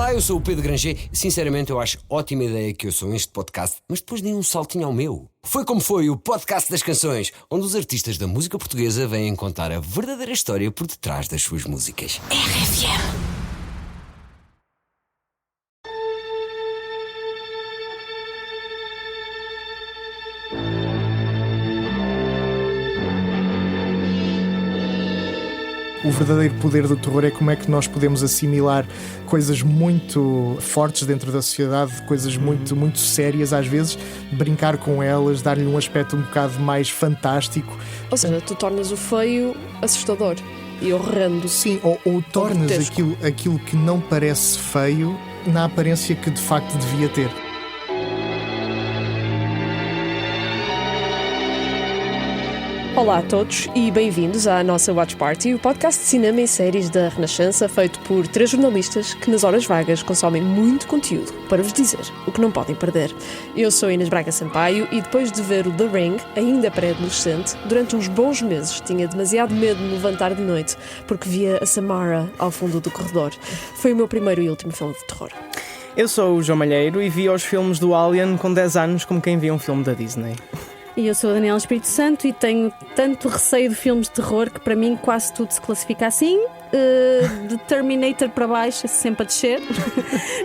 Olá, eu sou o Pedro Granger. Sinceramente, eu acho ótima ideia que eu sou este podcast, mas depois dei um saltinho ao meu. Foi como foi o podcast das canções, onde os artistas da música portuguesa vêm contar a verdadeira história por detrás das suas músicas. RFM. O verdadeiro poder do terror é como é que nós podemos assimilar coisas muito fortes dentro da sociedade, coisas muito, muito sérias às vezes, brincar com elas, dar-lhe um aspecto um bocado mais fantástico. Ou seja, tu tornas o feio assustador e horrendo. Sim, ou tornas aquilo que não parece feio na aparência que de facto devia ter. Olá a todos e bem-vindos à nossa Watch Party, o podcast de cinema e séries da Renascença, feito por 3 jornalistas que nas horas vagas consomem muito conteúdo para vos dizer o que não podem perder. Eu sou Inês Braga Sampaio e depois de ver o The Ring, ainda pré-adolescente, durante uns bons meses tinha demasiado medo de me levantar de noite porque via a Samara ao fundo do corredor. Foi o meu primeiro e último filme de terror. Eu sou o João Malheiro e vi os filmes do Alien com 10 anos como quem via um filme da Disney. E eu sou a Daniela Espírito Santo e tenho tanto receio de filmes de terror que para mim quase tudo se classifica assim. De Terminator para baixo, sempre a descer.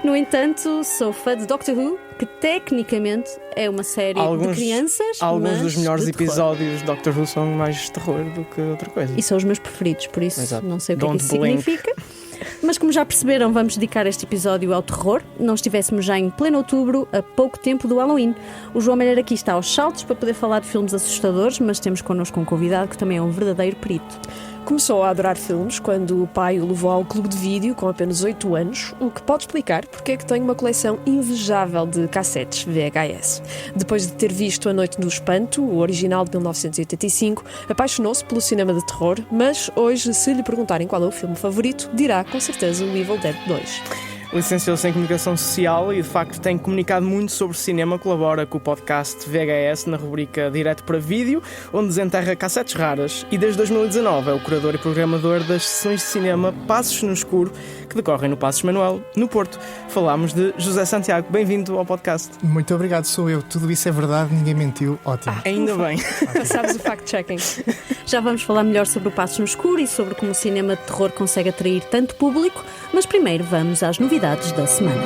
No entanto, sou fã de Doctor Who, que tecnicamente é uma série de crianças. Alguns dos melhores de episódios de Doctor Who são mais terror do que outra coisa. E são os meus preferidos, por isso Exato. Não sei o que é que isso significa. Mas como já perceberam, vamos dedicar este episódio ao terror. Não estivéssemos já em pleno outubro, a pouco tempo do Halloween. O João Malheiro aqui está aos saltos para poder falar de filmes assustadores, mas temos connosco um convidado que também é um verdadeiro perito. Começou a adorar filmes quando o pai o levou ao clube de vídeo com apenas 8 anos, o que pode explicar porque é que tem uma coleção invejável de cassetes VHS. Depois de ter visto A Noite do Espanto, o original de 1985, apaixonou-se pelo cinema de terror, mas hoje, se lhe perguntarem qual é o filme favorito, dirá com certeza o Evil Dead 2. Licenciou-se em Comunicação Social e de facto tem comunicado muito sobre cinema, colabora com o podcast VHS na rubrica Direto para Vídeo, onde desenterra cassetes raras e desde 2019 é o curador e programador das sessões de cinema Passos no Escuro, que decorrem no Passos Manuel, no Porto. Falámos de José Santiago. Bem-vindo ao podcast. Muito obrigado, sou eu. Tudo isso é verdade, ninguém mentiu. Ótimo. Ainda bem. Passámos o fact-checking. Já vamos falar melhor sobre o Passos no Escuro e sobre como o cinema de terror consegue atrair tanto público, mas primeiro vamos às novidades da semana.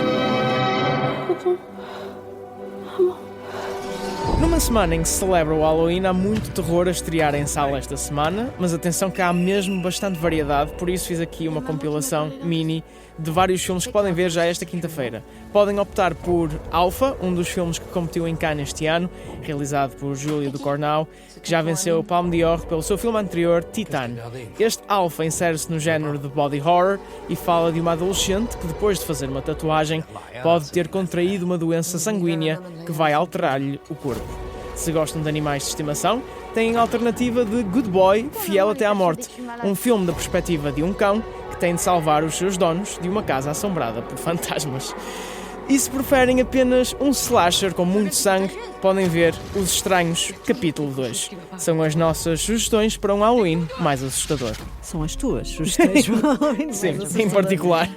Numa semana em que se celebra o Halloween, há muito terror a estrear em sala esta semana, mas atenção que há mesmo bastante variedade, por isso fiz aqui uma compilação mini de vários filmes que podem ver já esta quinta-feira. Podem optar por Alpha, um dos filmes que competiu em Cannes este ano, realizado por Júlio Ducournau, que já venceu o Palme d'Or pelo seu filme anterior, Titan. Este Alpha insere-se no género de body horror e fala de uma adolescente que, depois de fazer uma tatuagem, pode ter contraído uma doença sanguínea que vai alterar-lhe o corpo. Se gostam de animais de estimação, têm a alternativa de Good Boy, Fiel até à Morte, um filme da perspectiva de um cão que tem de salvar os seus donos de uma casa assombrada por fantasmas. E se preferem apenas um slasher com muito sangue, podem ver Os Estranhos, capítulo 2. São as nossas sugestões para um Halloween mais assustador. São as tuas sugestões para um Halloween Sim, mais em particular.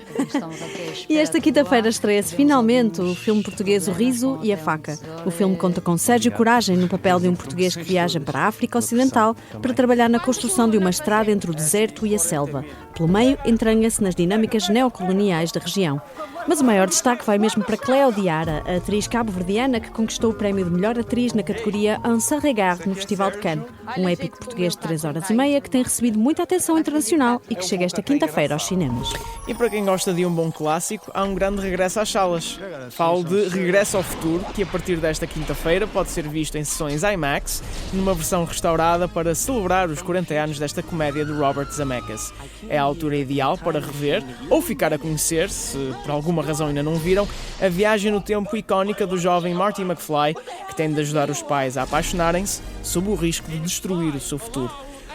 E esta quinta-feira estreia-se finalmente o filme português O Riso e a Faca. O filme conta com Sérgio Coragem no papel de um português que viaja para a África Ocidental para trabalhar na construção de uma estrada entre o deserto e a selva. Pelo meio, entranha-se nas dinâmicas neocoloniais da região. Mas o maior destaque vai mesmo para Cléo Diara, a atriz cabo-verdiana que conquistou o prémio de melhor atriz na categoria Un Sans Regard no Festival de Cannes. Um épico português de 3 horas e meia que tem recebido muita atenção internacional e que chega esta quinta-feira aos cinemas. E para quem gosta de um bom clássico, há um grande regresso às salas. Falo de Regresso ao Futuro, que a partir desta quinta-feira pode ser visto em sessões IMAX, numa versão restaurada para celebrar os 40 anos desta comédia de Robert Zemeckis. É a altura ideal para rever ou ficar a conhecer, se por alguma razão ainda não viram, a viagem no tempo icónica do jovem Marty McFly, que tem de ajudar os pais a apaixonarem-se sob o risco de destruir o seu futuro.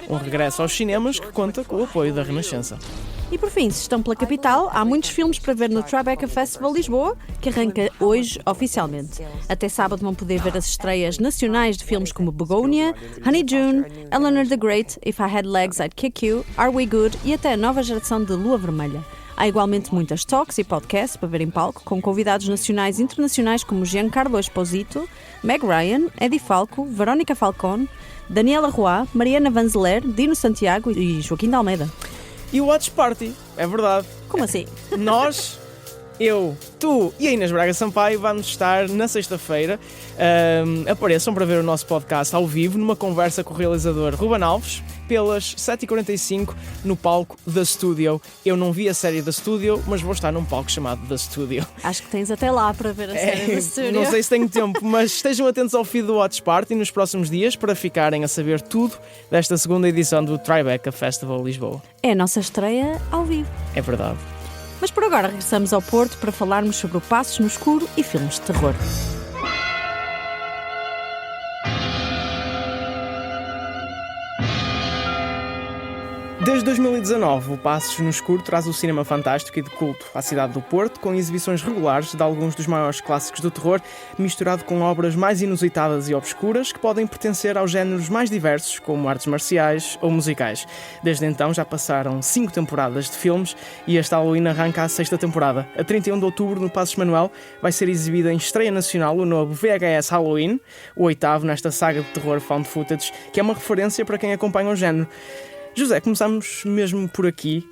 Um regresso aos cinemas que conta com o apoio da Renascença. E por fim, se estão pela capital, há muitos filmes para ver no Tribeca Festival Lisboa, que arranca hoje oficialmente. Até sábado vão poder ver as estreias nacionais de filmes como Begonia, Honey June, Eleanor the Great, If I Had Legs I'd Kick You, Are We Good e até a nova geração de Lua Vermelha. Há igualmente muitas talks e podcasts para ver em palco, com convidados nacionais e internacionais como Giancarlo Esposito, Meg Ryan, Eddie Falco, Verónica Falcone, Daniela Roy, Mariana Vanzeler, Dino Santiago e Joaquim de Almeida. E o Watch Party, é verdade. Como assim? Nós, eu, tu e a Inês Braga Sampaio vamos estar na sexta-feira. Apareçam para ver o nosso podcast ao vivo numa conversa com o realizador Ruben Alves pelas 7h45 no palco da Studio. Eu não vi a série da Studio, mas vou estar num palco chamado The Studio. Acho que tens até lá para ver a série da Studio. Não sei se tenho tempo, mas estejam atentos ao feed do Watch Party nos próximos dias para ficarem a saber tudo desta segunda edição do Tribeca Festival Lisboa. É a nossa estreia ao vivo. É verdade. Mas por agora regressamos ao Porto para falarmos sobre o Passos no Escuro e filmes de terror. Desde 2019, o Passos no Escuro traz o cinema fantástico e de culto à cidade do Porto, com exibições regulares de alguns dos maiores clássicos do terror, misturado com obras mais inusitadas e obscuras que podem pertencer aos géneros mais diversos, como artes marciais ou musicais. Desde então já passaram 5 temporadas de filmes e este Halloween arranca a 6ª temporada. A 31 de outubro, no Passos Manuel, vai ser exibido em estreia nacional o novo VHS Halloween, o 8º nesta saga de terror found footage, que é uma referência para quem acompanha o género. José, começamos mesmo por aqui.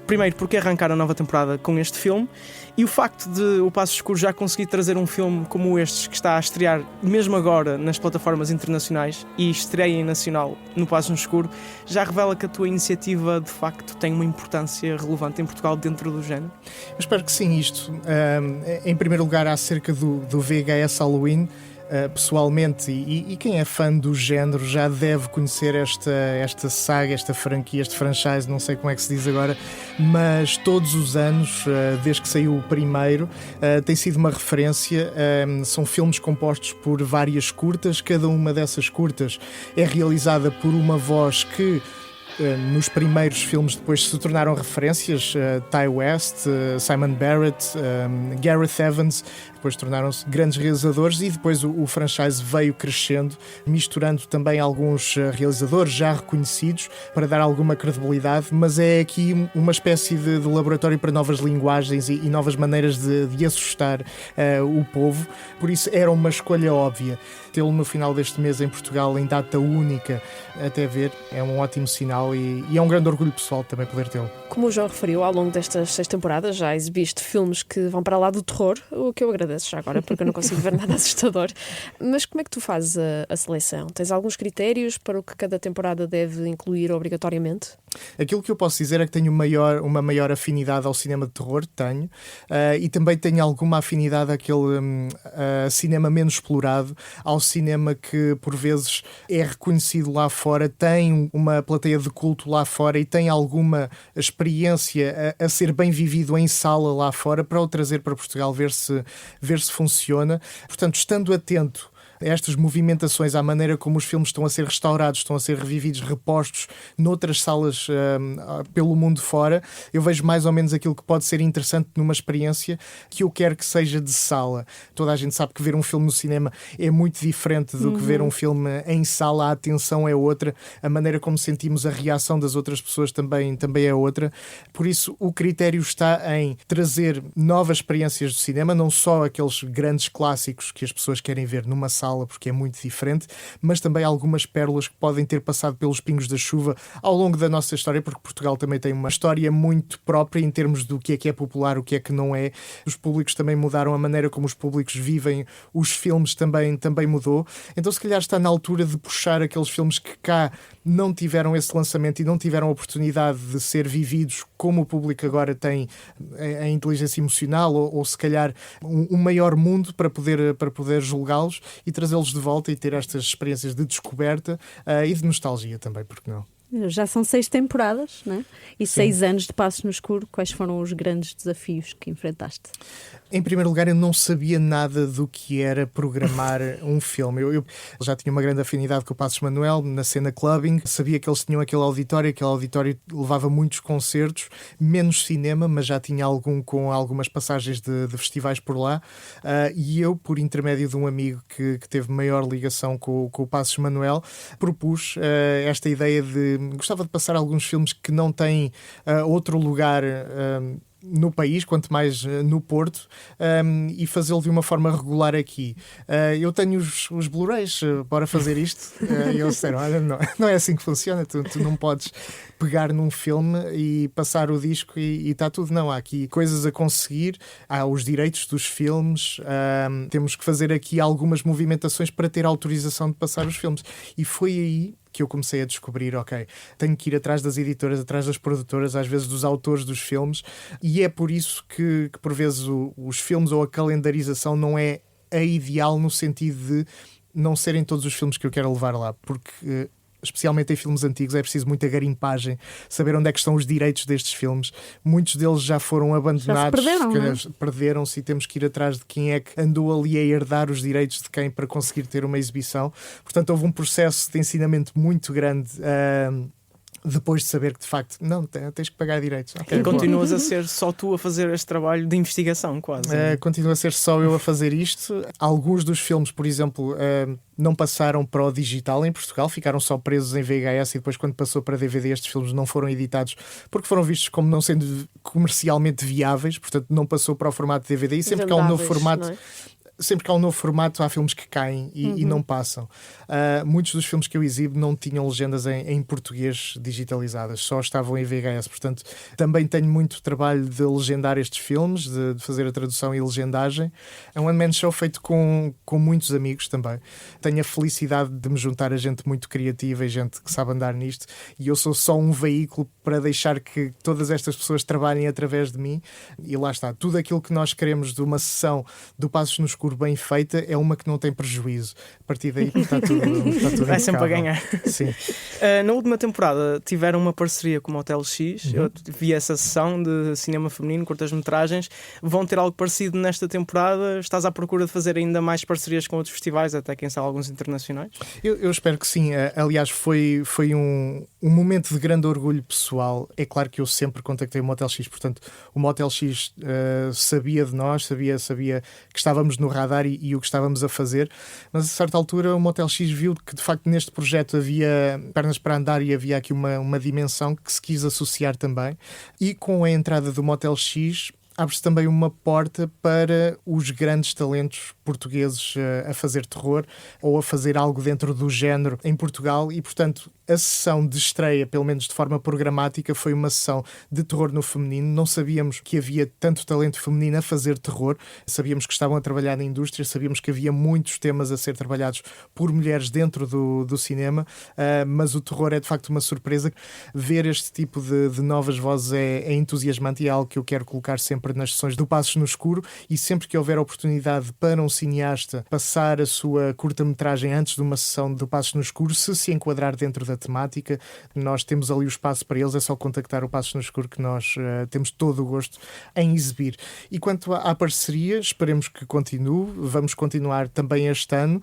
Primeiro, porque arrancar a nova temporada com este filme e o facto de o Passos Escuro já conseguir trazer um filme como este, que está a estrear mesmo agora nas plataformas internacionais e estreia em nacional no Passos no Escuro, já revela que a tua iniciativa de facto tem uma importância relevante em Portugal dentro do género? Eu espero que sim. Isto, em primeiro lugar, acerca do VHS Halloween. Pessoalmente, e quem é fã do género já deve conhecer esta saga, esta franquia, este franchise, não sei como é que se diz agora, mas todos os anos, desde que saiu o primeiro, tem sido uma referência. São filmes compostos por várias curtas, cada uma dessas curtas é realizada por uma voz que nos primeiros filmes depois se tornaram referências. Ty West, Simon Barrett, Gareth Evans, depois tornaram-se grandes realizadores e depois o franchise veio crescendo, misturando também alguns realizadores já reconhecidos para dar alguma credibilidade, mas é aqui uma espécie de laboratório para novas linguagens e novas maneiras de assustar o povo. Por isso era uma escolha óbvia. Tê-lo no final deste mês em Portugal em data única até ver é um ótimo sinal e é um grande orgulho pessoal também poder tê-lo. Como o João referiu, ao longo destas 6 temporadas já exibiste filmes que vão para lá do terror, o que eu agradeço já agora, porque eu não consigo ver nada assustador. Mas como é que tu fazes a seleção? Tens alguns critérios para o que cada temporada deve incluir obrigatoriamente? Aquilo que eu posso dizer é que tenho uma maior afinidade ao cinema de terror, tenho, e também tenho alguma afinidade àquele cinema menos explorado, ao cinema que por vezes é reconhecido lá fora, tem uma plateia de culto lá fora e tem alguma experiência a ser bem vivido em sala lá fora, para o trazer para Portugal, ver se funciona. Portanto, estando atento estas movimentações, à maneira como os filmes estão a ser restaurados, estão a ser revividos, repostos noutras salas pelo mundo fora, eu vejo mais ou menos aquilo que pode ser interessante numa experiência que eu quero que seja de sala. Toda a gente sabe que ver um filme no cinema é muito diferente do que ver um filme em sala. A atenção é outra, a maneira como sentimos a reação das outras pessoas também é outra. Por isso, o critério está em trazer novas experiências do cinema, não só aqueles grandes clássicos que as pessoas querem ver numa sala, porque é muito diferente, mas também algumas pérolas que podem ter passado pelos pingos da chuva ao longo da nossa história, porque Portugal também tem uma história muito própria em termos do que é popular, o que é que não é. Os públicos também mudaram, a maneira como os públicos vivem os filmes também mudou. Então se calhar está na altura de puxar aqueles filmes que cá não tiveram esse lançamento e não tiveram a oportunidade de ser vividos como o público agora tem a inteligência emocional ou se calhar um maior mundo para poder julgá-los e trazê-los de volta e ter estas experiências de descoberta e de nostalgia também, porque não? Já são 6 temporadas, né? E 6 anos de Passos no Escuro. Quais foram os grandes desafios que enfrentaste? Em primeiro lugar, eu não sabia nada do que era programar um filme. Eu já tinha uma grande afinidade com o Passos Manuel na cena clubbing. Sabia que eles tinham aquele auditório levava muitos concertos, menos cinema, mas já tinha com algumas passagens de festivais por lá. E eu, por intermédio de um amigo que teve maior ligação com o Passos Manuel, propus esta ideia de gostava de passar alguns filmes que não têm outro lugar no país, quanto mais no Porto, e fazê-lo de uma forma regular aqui. Eu tenho os Blu-rays, bora fazer isto. E eles disseram, olha, não é assim que funciona, tu não podes pegar num filme e passar o disco e está tudo. Não, há aqui coisas a conseguir, há os direitos dos filmes, temos que fazer aqui algumas movimentações para ter autorização de passar os filmes. E foi aí que eu comecei a descobrir, ok, tenho que ir atrás das editoras, atrás das produtoras, às vezes dos autores dos filmes, e é por isso que por vezes os filmes ou a calendarização não é a ideal, no sentido de não serem todos os filmes que eu quero levar lá, porque especialmente em filmes antigos é preciso muita garimpagem, saber onde é que estão os direitos destes filmes. Muitos deles já foram abandonados, perderam-se, e temos que ir atrás de quem é que andou ali a herdar os direitos de quem para conseguir ter uma exibição. Portanto, houve um processo de ensinamento muito grande depois de saber que de facto não, tens que pagar direitos. Okay, e continuas a ser só tu a fazer este trabalho de investigação, quase. Continua a ser só eu a fazer isto. Alguns dos filmes, por exemplo, não passaram para o digital em Portugal, ficaram só presos em VHS, e depois, quando passou para DVD, estes filmes não foram editados porque foram vistos como não sendo comercialmente viáveis, portanto não passou para o formato de DVD. E sempre que há um novo formato, sempre que há um novo formato, há filmes que caem e não passam. Muitos dos filmes que eu exibo não tinham legendas em português digitalizadas, só estavam em VHS. Portanto, também tenho muito trabalho de legendar estes filmes, de fazer a tradução e legendagem. É um one-man show feito com muitos amigos também. Tenho a felicidade de me juntar a gente muito criativa e gente que sabe andar nisto, e eu sou só um veículo para deixar que todas estas pessoas trabalhem através de mim. E lá está, tudo aquilo que nós queremos de uma sessão do Passos no Escuro bem feita é uma que não tem prejuízo. A partir daí está tudo vai sempre a ganhar. Sim. Na última temporada tiveram uma parceria com o Motel X. Eu vi essa sessão de cinema feminino, curtas-metragens. Vão ter algo parecido nesta temporada? Estás à procura de fazer ainda mais parcerias com outros festivais, até quem sabe alguns internacionais? Eu espero que sim. Aliás, foi um momento de grande orgulho pessoal. É claro que eu sempre contactei o Motel X, portanto o Motel X sabia de nós, sabia que estávamos no radar e o que estávamos a fazer, mas a certa altura o Motel X viu que de facto neste projeto havia pernas para andar e havia aqui uma dimensão que se quis associar também, e com a entrada do Motel X abre-se também uma porta para os grandes talentos portugueses a fazer terror ou a fazer algo dentro do género em Portugal. E portanto a sessão de estreia, pelo menos de forma programática, foi uma sessão de terror no feminino. Não sabíamos que havia tanto talento feminino a fazer terror, sabíamos que estavam a trabalhar na indústria, sabíamos que havia muitos temas a ser trabalhados por mulheres dentro do cinema, mas o terror é de facto uma surpresa. Ver este tipo de novas vozes é entusiasmante, e é algo que eu quero colocar sempre nas sessões do Passos no Escuro. E sempre que houver oportunidade para um cineasta passar a sua curta-metragem antes de uma sessão do Passos no Escuro, se enquadrar dentro da temática, nós temos ali o espaço para eles. É só contactar o Passos no Escuro que nós temos todo o gosto em exibir. E quanto à parceria, esperemos que continue. Vamos continuar também este ano.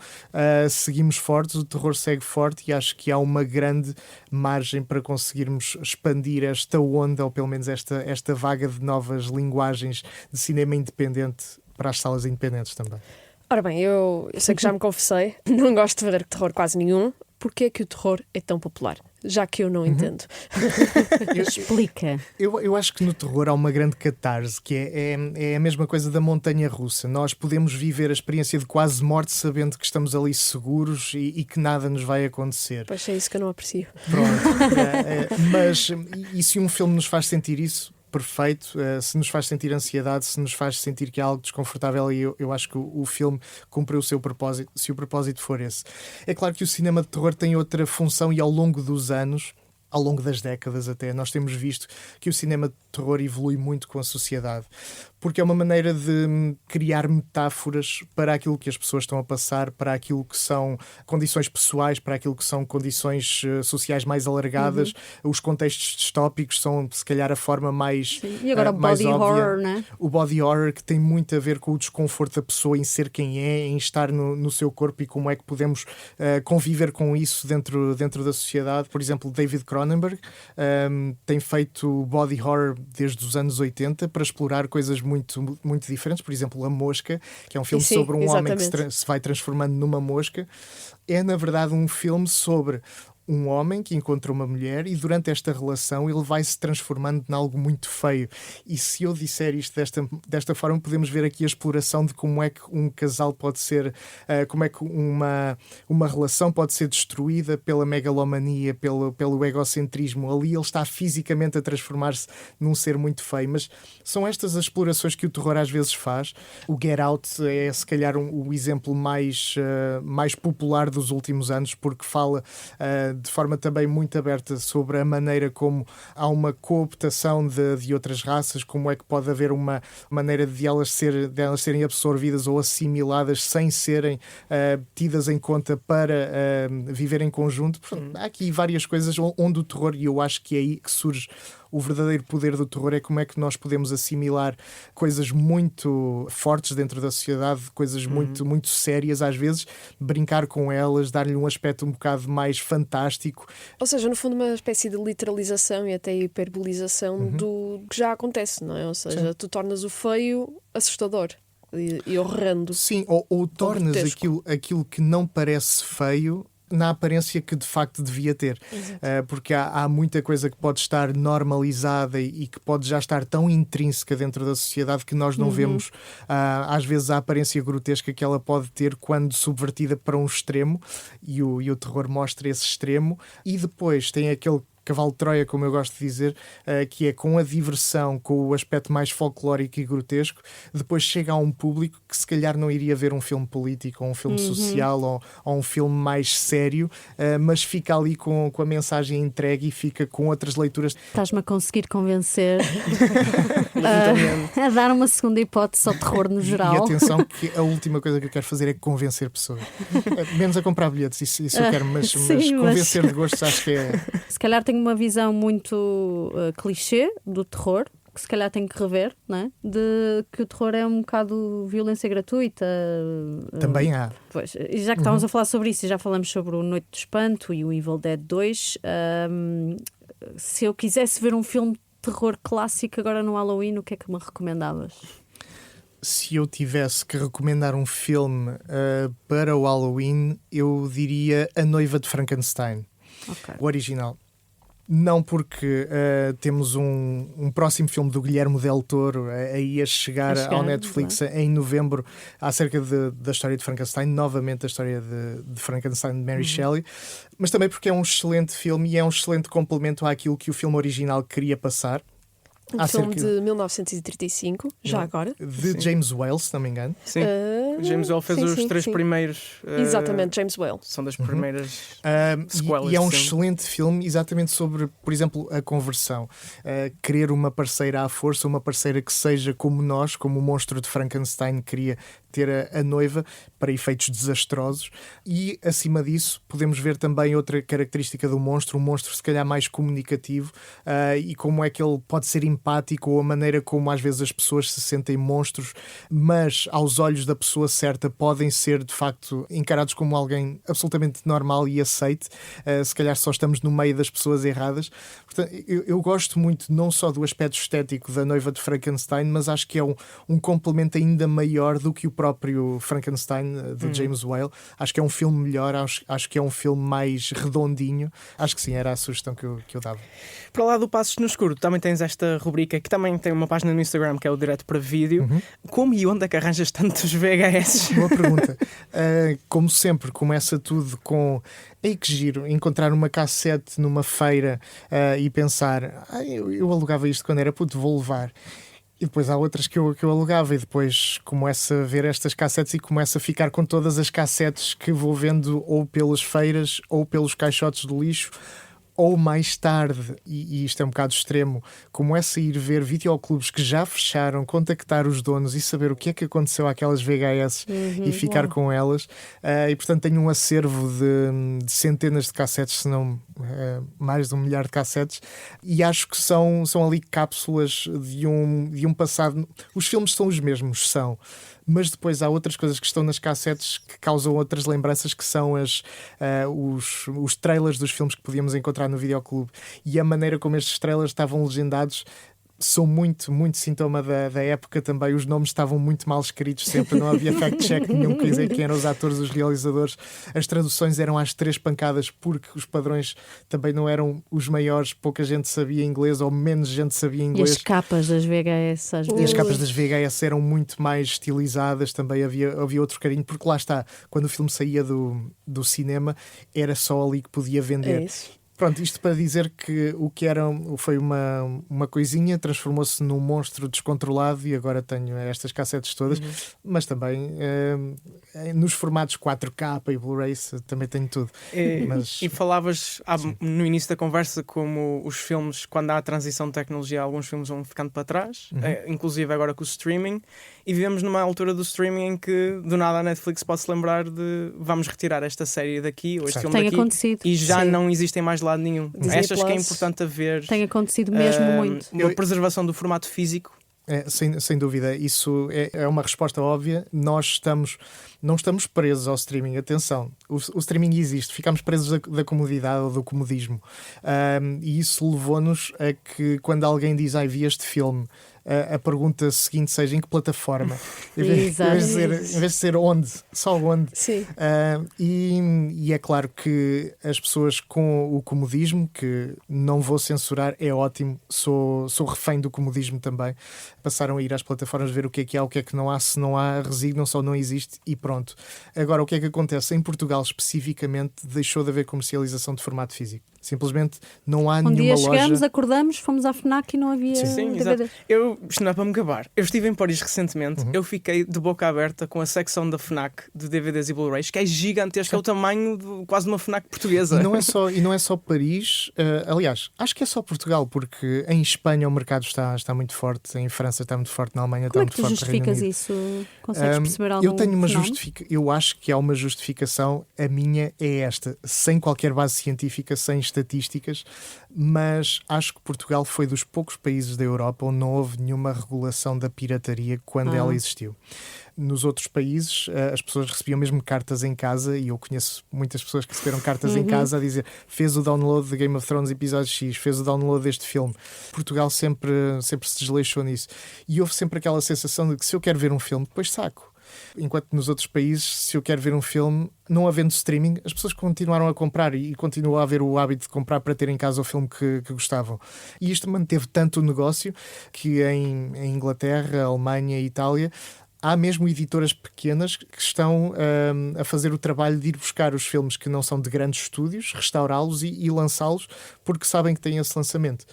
Seguimos fortes, o terror segue forte, e acho que há uma grande margem para conseguirmos expandir esta onda, ou pelo menos esta vaga de novas linguagens de cinema independente para as salas independentes também. Ora bem, eu sei que já me confessei, não gosto de ver terror quase nenhum. Porquê é que o terror é tão popular? Já que eu não entendo. Explica. Eu acho que no terror há uma grande catarse, que é a mesma coisa da montanha russa. Nós podemos viver a experiência de quase morte sabendo que estamos ali seguros e que nada nos vai acontecer. Pois é isso que eu não aprecio. Pronto. Mas e se um filme nos faz sentir isso? Perfeito. Se nos faz sentir ansiedade, se nos faz sentir que é algo desconfortável, e eu acho que o filme cumpriu o seu propósito, se o propósito for esse. É claro que o cinema de terror tem outra função, e ao longo dos anos, ao longo das décadas até, nós temos visto que o cinema de terror evolui muito com a sociedade, porque é uma maneira de criar metáforas para aquilo que as pessoas estão a passar, para aquilo que são condições pessoais, para aquilo que são condições sociais mais alargadas. Os contextos distópicos são, se calhar, a forma mais Sim. E agora o body horror, né? O body horror, que tem muito a ver com o desconforto da pessoa em ser quem é, em estar no seu corpo, e como é que podemos conviver com isso dentro da sociedade. Por exemplo, David Cronenberg tem feito body horror desde os anos 80 para explorar coisas muito, muito diferentes. Por exemplo, A Mosca, que é um filme sobre um homem que se vai transformando numa mosca. É, na verdade, um filme sobre um homem que encontra uma mulher e durante esta relação ele vai se transformando em algo muito feio. E se eu disser isto desta forma, podemos ver aqui a exploração de como é que um casal pode ser, como é que uma relação pode ser destruída pela megalomania, pelo egocentrismo. Ali ele está fisicamente a transformar-se num ser muito feio. Mas são estas as explorações que o terror às vezes faz. O Get Out é se calhar o exemplo mais popular dos últimos anos, porque fala de forma também muito aberta sobre a maneira como há uma cooptação de outras raças, como é que pode haver uma maneira de elas serem absorvidas ou assimiladas sem serem tidas em conta para viver em conjunto. Portanto, há aqui várias coisas onde o terror, e eu acho que é aí que surge o verdadeiro poder do terror, é como é que nós podemos assimilar coisas muito fortes dentro da sociedade, coisas muito, muito sérias às vezes, brincar com elas, dar-lhe um aspecto um bocado mais fantástico. Ou seja, no fundo, uma espécie de literalização e até hiperbolização do que já acontece, não é? Ou seja, tu tornas o feio assustador e horrendo. Sim, ou tornas aquilo que não parece feio na aparência que de facto devia ter. Porque há muita coisa que pode estar normalizada e que pode já estar tão intrínseca dentro da sociedade que nós não vemos às vezes a aparência grotesca que ela pode ter quando subvertida para um extremo, e o terror mostra esse extremo. E depois tem aquele cavalo de Troia, como eu gosto de dizer, que é com a diversão, com o aspecto mais folclórico e grotesco, depois chega a um público que se calhar não iria ver um filme político ou um filme social ou um filme mais sério, mas fica ali com a mensagem entregue e fica com outras leituras. Estás-me a conseguir convencer a dar uma segunda hipótese ao terror no geral. E atenção que a última coisa que eu quero fazer é convencer pessoas. Menos a comprar bilhetes, isso eu quero, mas convencer de gosto acho que é... Se calhar tenho uma visão muito clichê do terror, que se calhar tenho que rever, não é? De que o terror é um bocado violência gratuita. Também há. Pois, e já que estávamos a falar sobre isso, e já falamos sobre o Noite do Espanto e o Evil Dead 2, se eu quisesse ver um filme de terror clássico agora no Halloween, o que é que me recomendavas? Se eu tivesse que recomendar um filme para o Halloween, eu diria A Noiva de Frankenstein. Okay. O original. Não porque temos um próximo filme do Guilherme Del Toro aí a chegar ao Netflix em novembro, acerca da história de Frankenstein, novamente a história de Frankenstein de Mary Shelley, mas também porque é um excelente filme e é um excelente complemento àquilo que o filme original queria passar. Um filme de 1935, já agora. De James Whale, se não me engano. Sim, James Whale fez os três primeiros. Exatamente, James Whale. São das primeiras sequelas. E é um excelente filme exatamente sobre, por exemplo, a conversão. Querer uma parceira à força, uma parceira que seja como nós, como o monstro de Frankenstein queria ter a noiva, para efeitos desastrosos. E, acima disso, podemos ver também outra característica do monstro, um monstro se calhar mais comunicativo, e como é que ele pode ser empático, ou a maneira como às vezes as pessoas se sentem monstros, mas aos olhos da pessoa certa podem ser de facto encarados como alguém absolutamente normal e aceite. Se calhar só estamos no meio das pessoas erradas. Portanto, eu gosto muito não só do aspecto estético da Noiva de Frankenstein, mas acho que é um complemento ainda maior do que o próprio Frankenstein de James Whale. Acho que é um filme melhor, acho que é um filme mais redondinho. Acho que sim, era a sugestão que eu dava. Para lá do Passos no Escuro, também tens esta rubrica que também tem uma página no Instagram, que é o Direto para Vídeo. Como e onde é que arranjas tantos VHS? Boa pergunta. Como sempre, começa tudo com ei que giro, encontrar uma cassete numa feira e pensar eu alugava isto quando era puto, vou levar. E depois há outras que eu alugava, e depois começo a ver estas cassetes e começo a ficar com todas as cassetes que vou vendo ou pelas feiras ou pelos caixotes do lixo. Ou mais tarde, e isto é um bocado extremo, começo a ir ver videoclubes que já fecharam, contactar os donos e saber o que é que aconteceu àquelas VHS e ficar com elas. E portanto tenho um acervo de centenas de cassetes, se não mais de 1 milhar de cassetes, e acho que são ali cápsulas de um passado. Os filmes são os mesmos, mas depois há outras coisas que estão nas cassetes que causam outras lembranças, que são os trailers dos filmes que podíamos encontrar no videoclube, e a maneira como estes trailers estavam legendados sou muito sintoma da época também. Os nomes estavam muito mal escritos sempre, não havia fact-check nenhum que dizer quem eram os atores, os realizadores. As traduções eram às 3 pancadas porque os padrões também não eram os maiores, pouca gente sabia inglês ou menos gente sabia inglês. E as capas das VHS às vezes. E as capas das VHS eram muito mais estilizadas, também havia outro carinho, porque lá está, quando o filme saía do cinema era só ali que podia vender. É isso. Pronto, isto para dizer que o que foi uma coisinha, transformou-se num monstro descontrolado e agora tenho estas cassetes todas, mas também nos formatos 4K e Blu-rays também tenho tudo. E falavas no início da conversa como os filmes, quando há a transição de tecnologia, alguns filmes vão ficando para trás, inclusive agora com o streaming, e vivemos numa altura do streaming em que do nada a Netflix pode-se lembrar de vamos retirar esta série daqui ou este filme Tem daqui acontecido. E já Sim. não existem mais de lado nenhum. Disney Achas que é Plus. importante haver Tem acontecido mesmo muito. uma preservação do formato físico? Sem dúvida, isso é uma resposta óbvia. Nós não estamos presos ao streaming. Atenção, o streaming existe, ficamos presos da comodidade ou do comodismo. E isso levou-nos a que quando alguém diz vi este filme, a pergunta seguinte seja em que plataforma, em vez de ser onde, só onde. Sim. E é claro que as pessoas com o comodismo, que não vou censurar, é ótimo, sou refém do comodismo também, passaram a ir às plataformas ver o que é que há, o que é que não há, se não há, resignam-se ou não existe e pronto. Agora, o que é que acontece? Em Portugal especificamente deixou de haver comercialização de formato físico. Simplesmente não há nenhuma dia loja... chegamos, acordamos, fomos à FNAC e não havia Sim, DVD. exato. Isto não é para me gabar. Eu estive em Paris recentemente, eu fiquei de boca aberta com a secção da FNAC de DVDs e Blu-rays, que é gigantesca, é o tamanho de quase uma FNAC portuguesa. E não é só Paris, aliás, acho que é só Portugal, porque em Espanha o mercado está muito forte, em França está muito forte, na Alemanha Como está é que muito tu forte. justificas isso? Consegues perceber algum Eu tenho uma fenómeno? eu acho que há uma justificação, a minha é esta, sem qualquer base científica, sem estatísticas, mas acho que Portugal foi dos poucos países da Europa onde não houve nenhuma regulação da pirataria quando ela existiu. Nos outros países, as pessoas recebiam mesmo cartas em casa, e eu conheço muitas pessoas que receberam cartas em casa a dizer: fez o download de Game of Thrones episódio X, fez o download deste filme. Portugal sempre se desleixou nisso. E houve sempre aquela sensação de que se eu quero ver um filme, depois saco. Enquanto nos outros países, se eu quero ver um filme, não havendo streaming, as pessoas continuaram a comprar e continuam a haver o hábito de comprar para ter em casa o filme que gostavam. E isto manteve tanto o negócio que em Inglaterra, Alemanha e Itália há mesmo editoras pequenas que estão a fazer o trabalho de ir buscar os filmes que não são de grandes estúdios, restaurá-los e lançá-los, porque sabem que têm esse lançamento.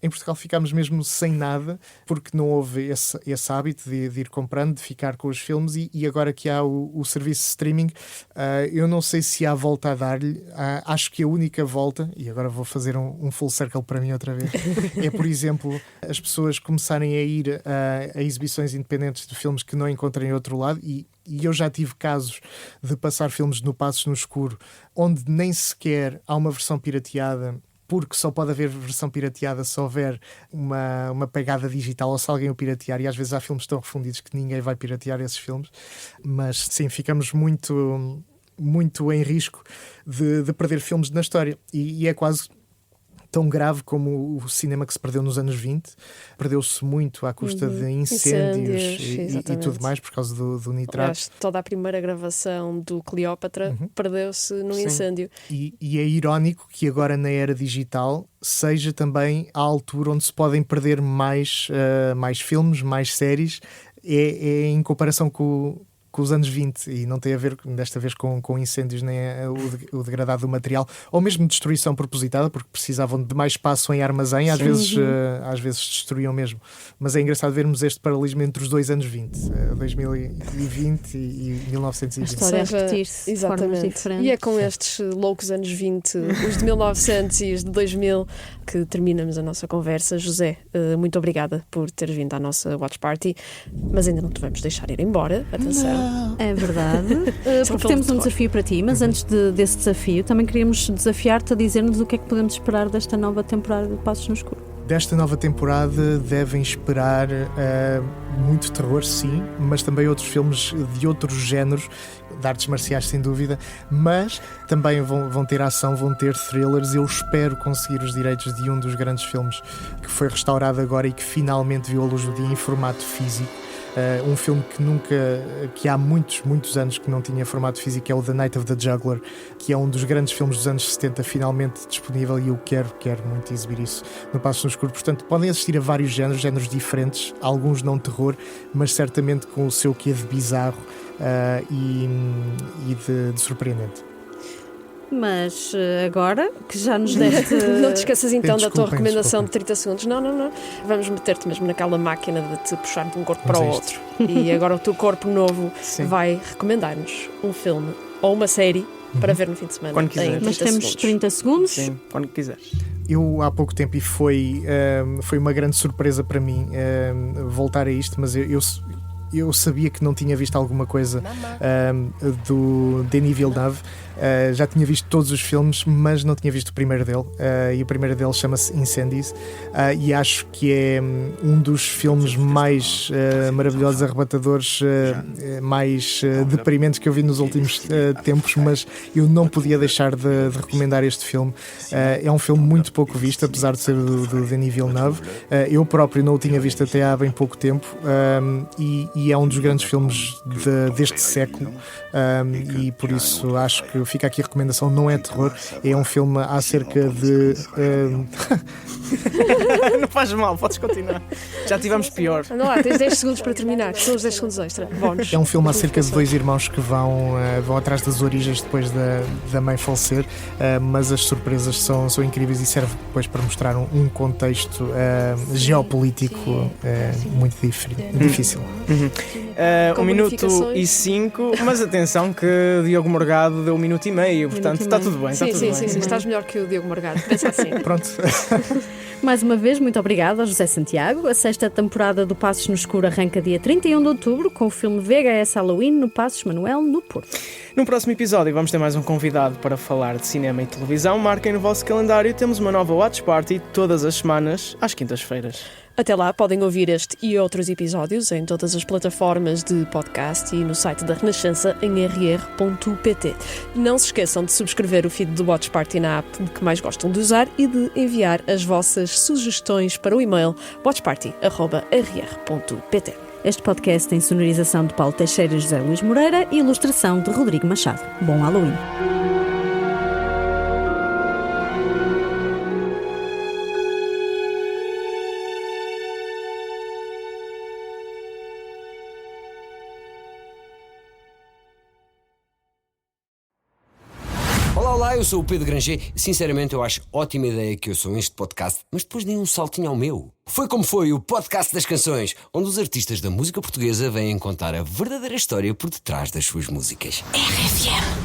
Em Portugal ficámos mesmo sem nada, porque não houve esse hábito de ir comprando, de ficar com os filmes, e agora que há o serviço de streaming, eu não sei se há volta a dar-lhe. Acho que a única volta, e agora vou fazer um full circle para mim outra vez, é, por exemplo, as pessoas começarem a ir a exibições independentes de filmes que não encontrem em outro lado, e eu já tive casos de passar filmes no Passos no Escuro, onde nem sequer há uma versão pirateada, porque só pode haver versão pirateada se houver uma pegada digital ou se alguém o piratear, e às vezes há filmes tão refundidos que ninguém vai piratear esses filmes. Mas sim, ficamos muito em risco de perder filmes na história, e é quase tão grave como o cinema que se perdeu nos anos 20. Perdeu-se muito à custa de incêndios e tudo mais por causa do nitrato. Aliás, toda a primeira gravação do Cleópatra perdeu-se num incêndio. E é irónico que agora na era digital seja também a altura onde se podem perder mais filmes, mais séries, é em comparação com os anos 20, e não tem a ver desta vez com incêndios nem o degradado do material, ou mesmo destruição propositada, porque precisavam de mais espaço em armazém, às vezes destruíam mesmo. Mas é engraçado vermos este paralelismo entre os dois anos 20, 2020 e 1920. A história a repetir-se de formas diferentes. E é com estes loucos anos 20, os de 1900 e os de 2000, que terminamos a nossa conversa. José, muito obrigada por ter vindo à nossa Watch Party, mas ainda não te vamos deixar ir embora, atenção. É verdade, porque temos um desafio para ti, mas antes desse desafio também queríamos desafiar-te a dizer-nos o que é que podemos esperar desta nova temporada de Passos no Escuro. Desta nova temporada devem esperar muito terror, sim, mas também outros filmes de outros géneros, de artes marciais sem dúvida, mas também vão ter ação, vão ter thrillers. Eu espero conseguir os direitos de um dos grandes filmes que foi restaurado agora e que finalmente viu a luz do dia em formato físico. Um filme que há muitos anos que não tinha formato físico, é o The Night of the Juggler, que é um dos grandes filmes dos anos 70, finalmente disponível, e eu quero muito exibir isso no Passos no Escuro. Portanto, podem assistir a vários géneros diferentes, alguns não terror, mas certamente com o seu quê de bizarro e de surpreendente. Mas agora que já nos deste... Não te esqueças então da tua Desculpem. recomendação de 30 segundos. Não. Vamos meter-te mesmo naquela máquina de te puxar de um corpo para o outro. E agora o teu corpo novo vai recomendar-nos um filme ou uma série para ver no fim de semana. Quando quiser. Mas temos 30 segundos. Sim, quando quiser. Eu há pouco tempo, e foi uma grande surpresa para mim voltar a isto, mas eu sabia que não tinha visto alguma coisa do Denis Villeneuve. Já tinha visto todos os filmes, mas não tinha visto o primeiro dele, e o primeiro dele chama-se Incendies, e acho que é um dos filmes mais maravilhosos, arrebatadores, mais deprimentes que eu vi nos últimos tempos, mas eu não podia deixar de recomendar este filme. É um filme muito pouco visto, apesar de ser do Denis Villeneuve. Eu próprio não o tinha visto até há bem pouco tempo, e é um dos grandes filmes deste século, e por isso acho que fica aqui a recomendação. Não é terror, é um filme acerca de Não faz mal, podes continuar. Já tivemos pior. Anda lá, tens 10 segundos para terminar. São os 10 segundos extra. Bónus. é um filme acerca de dois irmãos que vão atrás das origens depois da mãe falecer, mas as surpresas são incríveis e serve depois para mostrar um contexto geopolítico muito difícil. 1 minuto e 5, mas atenção que Diogo Morgado deu 1 minuto e meio, portanto está tudo bem. Sim, estás melhor que o Diogo Morgado. Pensa assim. Pronto. Mais uma vez, muito obrigada ao José Santiago. A 6ª temporada do Passos no Escuro arranca dia 31 de outubro com o filme VHS Halloween no Passos Manuel, no Porto. No próximo episódio vamos ter mais um convidado para falar de cinema e televisão. Marquem no vosso calendário, temos uma nova Watch Party todas as semanas, às quintas-feiras. Até lá podem ouvir este e outros episódios em todas as plataformas de podcast e no site da Renascença em rr.pt. Não se esqueçam de subscrever o feed do Watch Party na app que mais gostam de usar e de enviar as vossas sugestões para o e-mail watchparty@rr.pt. Este podcast tem sonorização de Paulo Teixeira e José Luís Moreira e ilustração de Rodrigo Machado. Bom Halloween! Olá, eu sou o Pedro Granger. Sinceramente, eu acho ótima ideia que ouçam este podcast, mas depois deem um saltinho ao meu. Foi como foi o Podcast das Canções, onde os artistas da música portuguesa vêm contar a verdadeira história por detrás das suas músicas. RFM.